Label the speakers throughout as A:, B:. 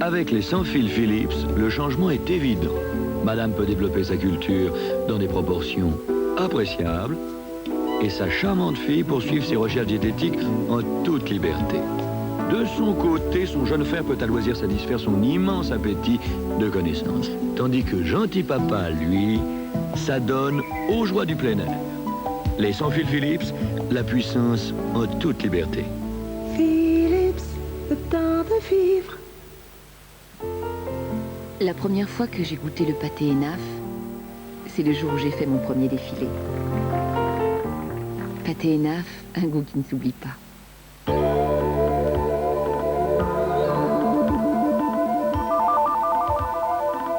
A: Avec les sans-fil Philips, le changement est évident. Madame peut développer sa culture dans des proportions appréciables et sa charmante fille poursuivre ses recherches diététiques en toute liberté. De son côté, son jeune frère peut à loisir satisfaire son immense appétit de connaissance. Tandis que gentil papa, lui, s'adonne aux joies du plein air. Les sans-fil Philips, la puissance en toute liberté.
B: Philips, le temps de vivre.
C: La première fois que j'ai goûté le pâté Enaf, c'est le jour où j'ai fait mon premier défilé. Pâté Enaf, un goût qui ne s'oublie pas.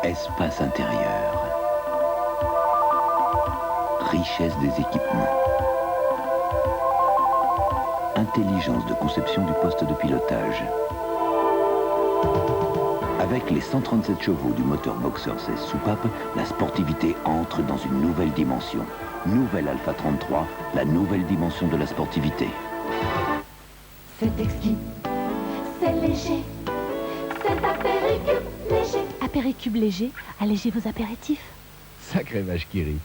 D: Espace intérieur. Richesse des équipements. Intelligence de conception du poste de pilotage. Avec les 137 chevaux du moteur Boxer 16 soupape, la sportivité entre dans une nouvelle dimension. Nouvelle Alpha 33, la nouvelle dimension de la sportivité.
E: C'est exquis, c'est léger, c'est apéricube léger. Apéricube léger, allégez vos apéritifs.
F: Sacré vache qui rit.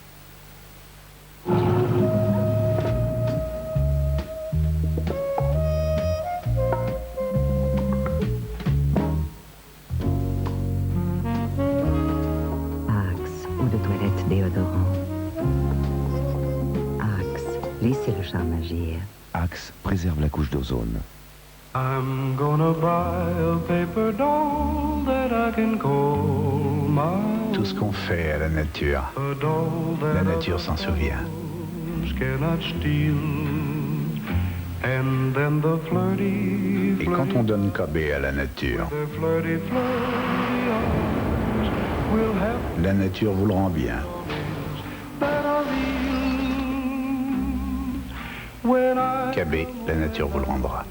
G: Axe, eau de toilette déodorant. Axe, laissez le charme agir.
D: Axe préserve la couche d'ozone.
H: I'm gonna buy a paper doll that I can call my
F: Tout ce qu'on fait à la nature,
H: a doll that
F: la nature s'en souvient.
H: cannot steal. And then the flirty,
F: Et quand on donne Kobe à la nature,
H: the flirty eyes will have
F: la nature vous le rend bien.
H: that are real when I
F: Kobe, la nature vous le rendra.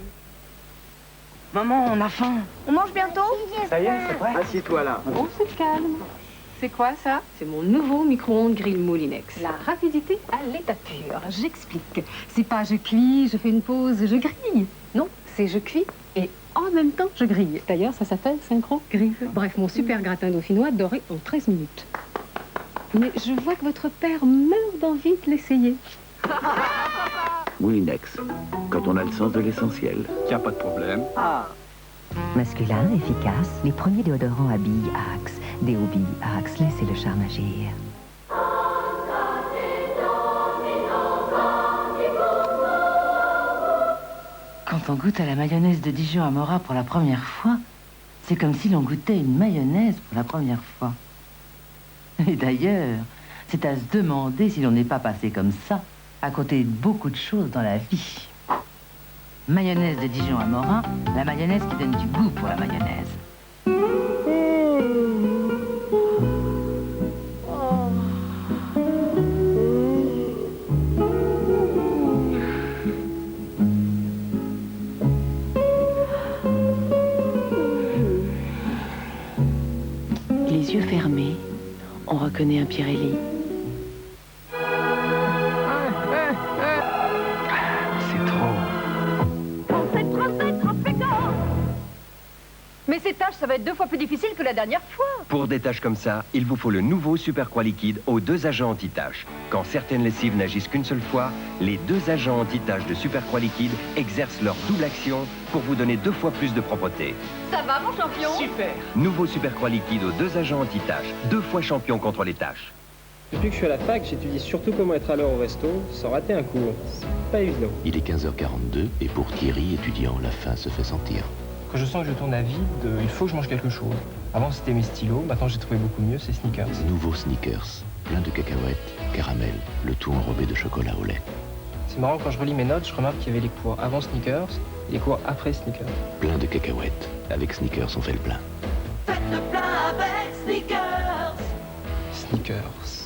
I: Maman, on a faim.
J: On mange bientôt?
I: Ça y est, c'est prêt.
K: Assieds-toi là.
L: On se calme. C'est quoi ça? C'est mon nouveau micro-ondes grill Moulinex. La rapidité à l'état pur. J'explique. C'est pas je cuis, je fais une pause, je grille. Non, c'est je cuis et en même temps je grille. D'ailleurs, ça s'appelle synchro grille. Bref, mon super gratin dauphinois doré en 13 minutes. Mais je vois que votre père meurt d'envie de l'essayer.
D: Moulinex, quand on a le sens de l'essentiel.
K: Y a pas de problème.
G: Masculin, efficace, les premiers déodorants à billes Axe. Déo-billes Axe, laissez le charme agir.
I: Quand on goûte à la mayonnaise de Dijon à Morat pour la première fois, c'est comme si l'on goûtait une mayonnaise pour la première fois. Et d'ailleurs, c'est à se demander si l'on n'est pas passé comme ça, à côté de beaucoup de choses dans la vie. Mayonnaise de Dijon à Morat, la mayonnaise qui donne du goût pour la mayonnaise.
L: Les yeux fermés, on reconnaît un Pirelli.
J: Mais ces tâches, ça va être 2 fois plus difficile que la dernière fois.
K: Pour des tâches comme ça, il vous faut le nouveau Super Croix Liquide aux 2 agents anti-taches. Quand certaines lessives n'agissent qu'une seule fois, les 2 agents anti-taches de Super Croix Liquide exercent leur double action pour vous donner 2 fois plus de propreté.
J: Ça va, mon champion?
K: Super! Nouveau Super Croix Liquide aux 2 agents anti-taches. 2 fois champion contre les taches.
M: Depuis que je suis à la fac, j'étudie surtout comment être à l'heure au resto sans rater un cours. C'est pas évident.
D: Il est 15h42 et pour Thierry, étudiant, la faim se fait sentir.
M: Quand je sens que je tourne à vide, il faut que je mange quelque chose. Avant c'était mes stylos, maintenant j'ai trouvé beaucoup mieux, c'est Snickers.
D: Nouveau Snickers, plein de cacahuètes, caramel, le tout enrobé de chocolat au lait.
M: C'est marrant, quand je relis mes notes, je remarque qu'il y avait les cours avant Snickers et les cours après Snickers.
D: Plein de cacahuètes. Avec Snickers, on fait le plein.
E: Faites le plein avec Snickers.
M: Snickers.